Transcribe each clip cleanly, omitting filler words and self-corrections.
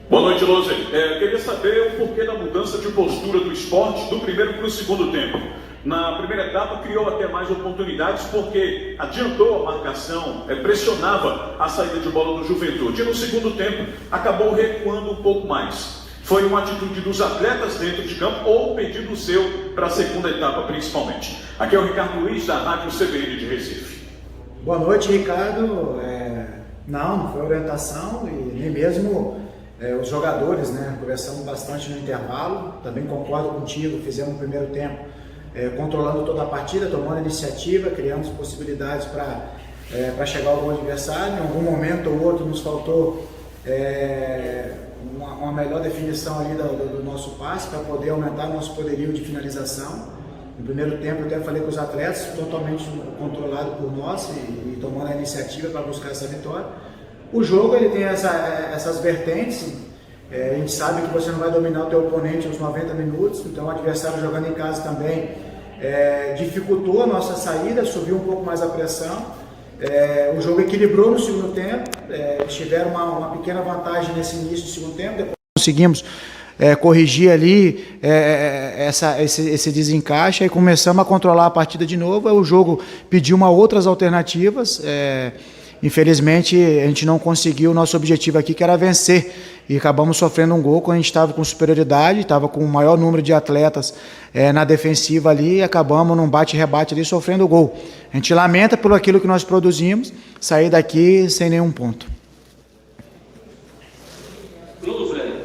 Boa noite, Lose. Queria saber o porquê da mudança de postura do Sport do primeiro para o segundo tempo. Na primeira etapa criou até mais oportunidades porque adiantou a marcação, pressionava a saída de bola do Juventude. E no segundo tempo acabou recuando um pouco mais. Foi uma atitude dos atletas dentro de campo ou pedido seu para a segunda etapa principalmente. Aqui é o Ricardo Luiz da Rádio CBN de Recife. Boa noite, Ricardo. Não foi orientação e nem mesmo os jogadores, né? Conversamos bastante no intervalo. Também concordo contigo, fizemos no primeiro tempo controlando toda a partida, tomando iniciativa, criamos possibilidades para chegar ao gol adversário. Em algum momento ou outro nos faltou uma melhor definição ali do nosso passe para poder aumentar nosso poderio de finalização. No primeiro tempo eu até falei com os atletas, totalmente controlado por nós e tomando a iniciativa para buscar essa vitória. O jogo ele tem essas vertentes, a gente sabe que você não vai dominar o teu oponente aos 90 minutos, então o adversário jogando em casa também dificultou a nossa saída, subiu um pouco mais a pressão. O jogo equilibrou no segundo tempo, tiveram uma pequena vantagem nesse início do segundo tempo, depois conseguimos corrigir ali esse desencaixe e começamos a controlar a partida de novo. O jogo pediu outras alternativas, infelizmente a gente não conseguiu o nosso objetivo aqui, que era vencer, e acabamos sofrendo um gol quando a gente estava com superioridade, estava com o maior número de atletas na defensiva ali, e acabamos num bate-rebate ali sofrendo o gol. A gente lamenta por aquilo que nós produzimos, sair daqui sem nenhum ponto.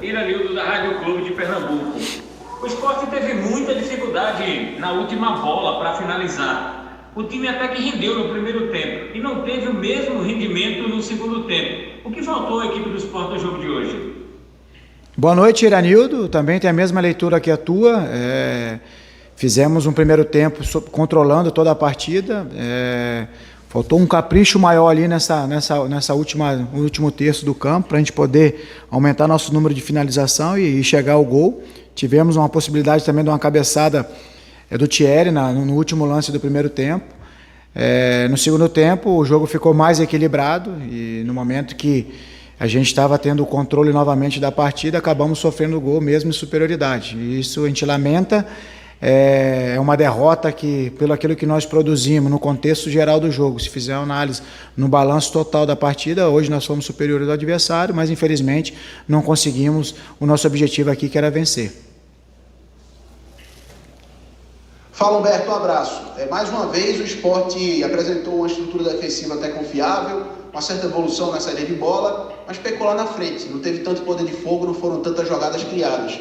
Iranildo da Rádio Clube de Pernambuco. O Sport teve muita dificuldade na última bola para finalizar. O time até que rendeu no primeiro tempo e não teve o mesmo rendimento no segundo tempo. O que faltou à equipe do Sport no jogo de hoje? Boa noite, Iranildo. Também tem a mesma leitura que a tua. Fizemos um primeiro tempo controlando toda a partida. Faltou um capricho maior ali no último terço do campo para a gente poder aumentar nosso número de finalização e chegar ao gol. Tivemos uma possibilidade também de uma cabeçada do Thierry no último lance do primeiro tempo. No segundo tempo o jogo ficou mais equilibrado e no momento que a gente estava tendo o controle novamente da partida, acabamos sofrendo o gol mesmo em superioridade. E isso a gente lamenta. É uma derrota que, pelo aquilo que nós produzimos no contexto geral do jogo, se fizer uma análise no balanço total da partida, hoje nós fomos superiores ao adversário, mas infelizmente não conseguimos o nosso objetivo aqui, que era vencer. Fala, Humberto, um abraço. Mais uma vez o Sport apresentou uma estrutura defensiva até confiável, uma certa evolução na saída de bola, mas pecou lá na frente, não teve tanto poder de fogo, não foram tantas jogadas criadas.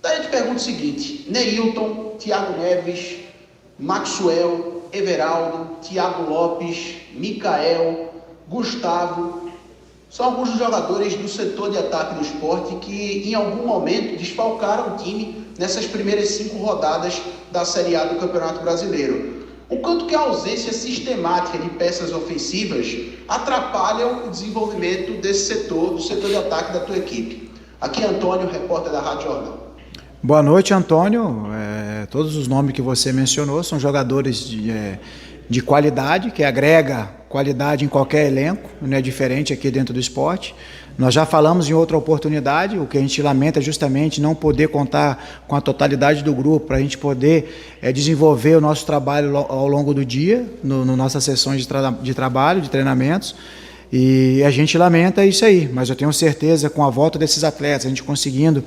Daí eu te pergunto o seguinte: Neilton, Thiago Neves, Maxwell, Everaldo, Thiago Lopes, Micael, Gustavo, são alguns dos jogadores do setor de ataque do Sport que em algum momento desfalcaram o time nessas primeiras 5 rodadas da Série A do Campeonato Brasileiro. O quanto que a ausência sistemática de peças ofensivas atrapalham o desenvolvimento desse setor, do setor de ataque da tua equipe. Aqui é Antônio, repórter da Rádio Jornal. Boa noite, Antônio. Todos os nomes que você mencionou são jogadores de qualidade, que agrega qualidade em qualquer elenco, não é diferente aqui dentro do esporte. Nós já falamos em outra oportunidade, o que a gente lamenta é justamente não poder contar com a totalidade do grupo para a gente poder desenvolver o nosso trabalho ao longo do dia, nossas sessões de trabalho, de treinamentos. E a gente lamenta isso aí, mas eu tenho certeza, com a volta desses atletas, a gente conseguindo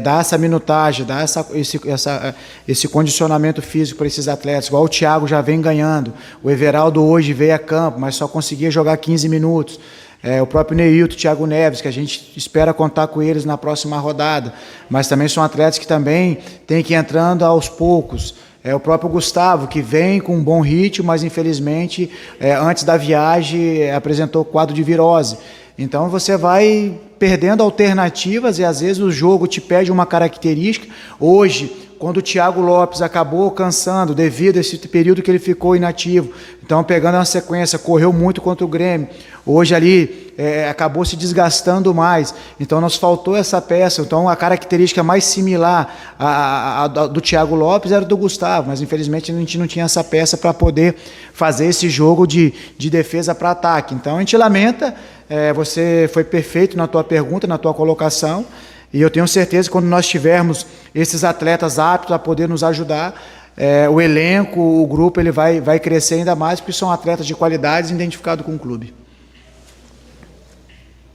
dar essa minutagem, dar esse condicionamento físico para esses atletas, igual o Thiago já vem ganhando, o Everaldo hoje veio a campo, mas só conseguia jogar 15 minutos, o próprio Neilton, Thiago Neves, que a gente espera contar com eles na próxima rodada, mas também são atletas que também têm que ir entrando aos poucos. O próprio Gustavo, que vem com um bom ritmo, mas infelizmente antes da viagem apresentou quadro de virose. Então você vai perdendo alternativas e às vezes o jogo te pede uma característica. Hoje, quando o Thiago Lopes acabou cansando devido a esse período que ele ficou inativo, então pegando uma sequência, correu muito contra o Grêmio, hoje ali acabou se desgastando mais, então nos faltou essa peça, então a característica mais similar a do Thiago Lopes era do Gustavo, mas infelizmente a gente não tinha essa peça para poder fazer esse jogo de defesa para ataque, então a gente lamenta, você foi perfeito na tua pergunta, na tua colocação, e eu tenho certeza que quando nós tivermos esses atletas aptos a poder nos ajudar, o elenco, o grupo, ele vai crescer ainda mais, porque são atletas de qualidade identificados com o clube.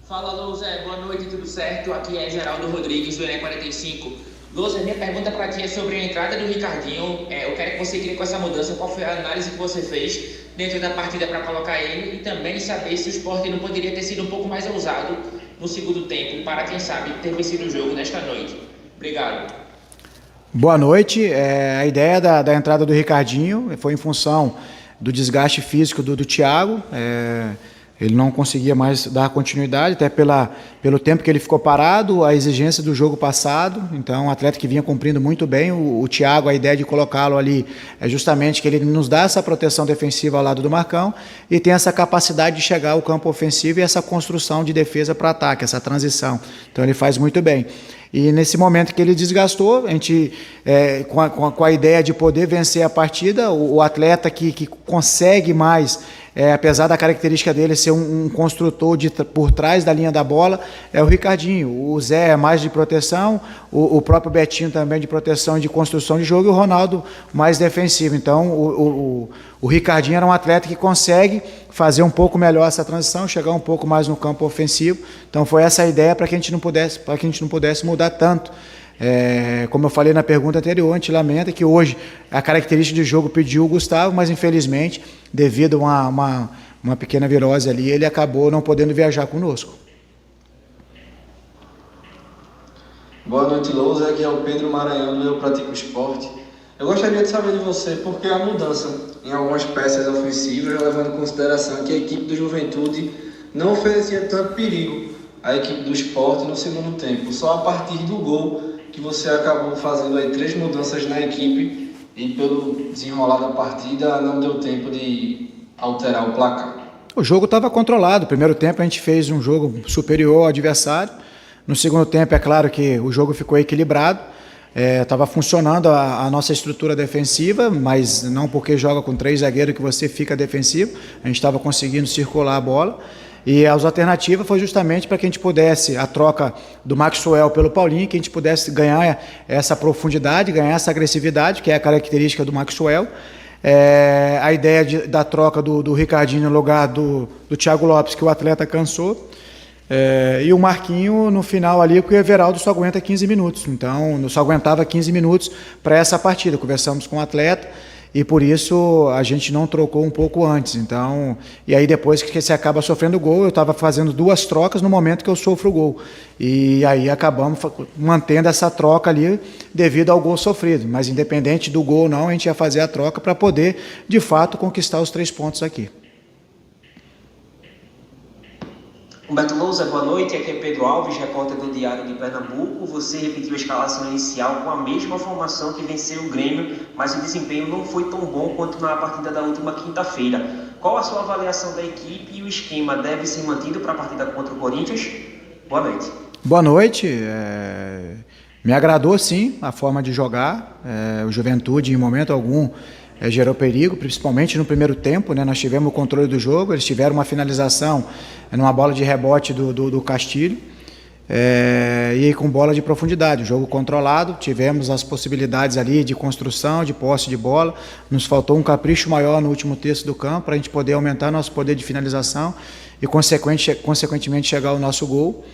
Fala, Louser. Boa noite, tudo certo? Aqui é Geraldo Rodrigues, do Enem 45. Louser, minha pergunta para ti é sobre a entrada do Ricardinho. Eu quero que você crie com essa mudança qual foi a análise que você fez dentro da partida para colocar ele e também saber se o Sport não poderia ter sido um pouco mais ousado no segundo tempo, para quem sabe ter vencido o jogo nesta noite. Obrigado. Boa noite. A ideia da entrada do Ricardinho foi em função do desgaste físico do Thiago. Ele não conseguia mais dar continuidade, até pelo tempo que ele ficou parado, a exigência do jogo passado. Então, um atleta que vinha cumprindo muito bem. O Thiago, a ideia de colocá-lo ali é justamente que ele nos dá essa proteção defensiva ao lado do Marcão e tem essa capacidade de chegar ao campo ofensivo e essa construção de defesa para ataque, essa transição. Então, ele faz muito bem. E nesse momento que ele desgastou, a gente, com a ideia de poder vencer a partida, o atleta que consegue mais, apesar da característica dele ser um construtor por trás da linha da bola, é o Ricardinho. O Zé é mais de proteção, o próprio Betinho também de proteção e de construção de jogo, e o Ronaldo mais defensivo. Então, o Ricardinho era um atleta que consegue fazer um pouco melhor essa transição, chegar um pouco mais no campo ofensivo. Então, foi essa a ideia para que a gente não pudesse mudar tanto. Como eu falei na pergunta anterior, a gente lamenta que hoje a característica de jogo pediu o Gustavo, mas infelizmente, devido a uma pequena virose ali, ele acabou não podendo viajar conosco. Boa noite, Lousa. Aqui é o Pedro Maranhão, do Eu Pratico Esporte. Eu gostaria de saber de você por que a mudança em algumas peças ofensivas, levando em consideração que a equipe do Juventude não oferecia tanto perigo à equipe do Sport no segundo tempo. Só a partir do gol que você acabou fazendo aí 3 mudanças na equipe e pelo desenrolar da partida não deu tempo de alterar o placar. O jogo estava controlado. No primeiro tempo a gente fez um jogo superior ao adversário. No segundo tempo é claro que o jogo ficou equilibrado. Estava funcionando a nossa estrutura defensiva, mas não porque joga com 3 zagueiros que você fica defensivo. A gente estava conseguindo circular a bola. E as alternativas foi justamente para que a gente pudesse, a troca do Maxwell pelo Paulinho, que a gente pudesse ganhar essa profundidade, ganhar essa agressividade, que é a característica do Maxwell. A ideia da troca do Ricardinho no lugar do Thiago Lopes, que o atleta cansou. E o Marquinho no final ali, porque o Everaldo só aguenta 15 minutos. Então, só aguentava 15 minutos para essa partida. Conversamos com o atleta e por isso a gente não trocou um pouco antes. Então, e aí depois que você acaba sofrendo gol, eu estava fazendo 2 trocas no momento que eu sofro o gol. E aí acabamos mantendo essa troca ali devido ao gol sofrido. Mas independente do gol ou não, a gente ia fazer a troca para poder, de fato, conquistar os 3 pontos aqui. Humberto Lousa, boa noite. Aqui é Pedro Alves, repórter do Diário de Pernambuco. Você repetiu a escalação inicial com a mesma formação que venceu o Grêmio, mas o desempenho não foi tão bom quanto na partida da última quinta-feira. Qual a sua avaliação da equipe e o esquema deve ser mantido para a partida contra o Corinthians? Boa noite. Boa noite. Me agradou sim a forma de jogar. O Juventude, em momento algum, gerou perigo, principalmente no primeiro tempo, né? Nós tivemos o controle do jogo, eles tiveram uma finalização numa bola de rebote do Castilho, e com bola de profundidade, o jogo controlado, tivemos as possibilidades ali de construção, de posse de bola, nos faltou um capricho maior no último terço do campo para a gente poder aumentar nosso poder de finalização e consequentemente chegar ao nosso gol.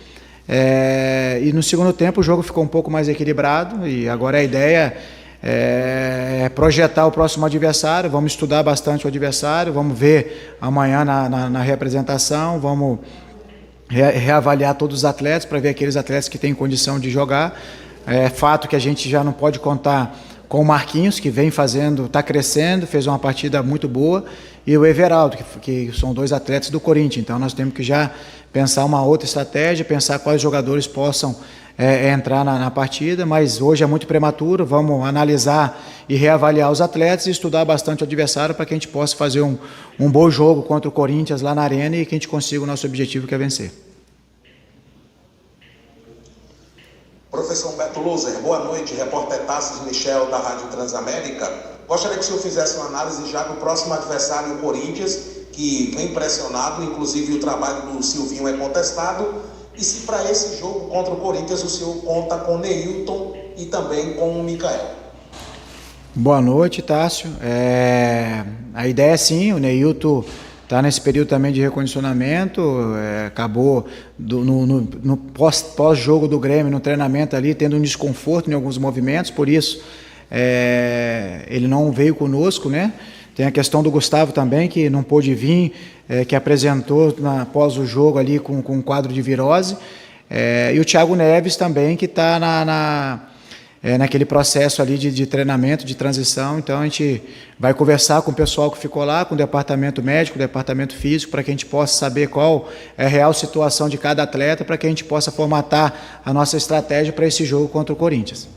E no segundo tempo o jogo ficou um pouco mais equilibrado e agora a ideia projetar o próximo adversário, vamos estudar bastante o adversário, vamos ver amanhã na reapresentação, vamos reavaliar todos os atletas para ver aqueles atletas que têm condição de jogar. É fato que a gente já não pode contar com o Marquinhos, que vem fazendo, está crescendo, fez uma partida muito boa, e o Everaldo, que são 2 atletas do Corinthians, então nós temos que já pensar uma outra estratégia, pensar quais jogadores possam entrar na partida, mas hoje é muito prematuro, vamos analisar e reavaliar os atletas e estudar bastante o adversário para que a gente possa fazer um bom jogo contra o Corinthians lá na Arena e que a gente consiga o nosso objetivo, que é vencer. Professor Humberto Loser, boa noite, repórter Tassos Michel da Rádio Transamérica. Gostaria que o senhor fizesse uma análise já do próximo adversário, o Corinthians, que vem pressionado, inclusive o trabalho do Silvinho é contestado, e se para esse jogo contra o Corinthians o senhor conta com o Neilton e também com o Micael. Boa noite, Tássio. A ideia é sim, o Neilton está nesse período também de recondicionamento, acabou no pós-jogo do Grêmio, no treinamento ali, tendo um desconforto em alguns movimentos, por isso ele não veio conosco, né? Tem a questão do Gustavo também, que não pôde vir, que apresentou após o jogo ali com um quadro de virose, e o Thiago Neves também, que está naquele processo ali de treinamento, de transição. Então a gente vai conversar com o pessoal que ficou lá, com o departamento médico, o departamento físico, para que a gente possa saber qual é a real situação de cada atleta, para que a gente possa formatar a nossa estratégia para esse jogo contra o Corinthians.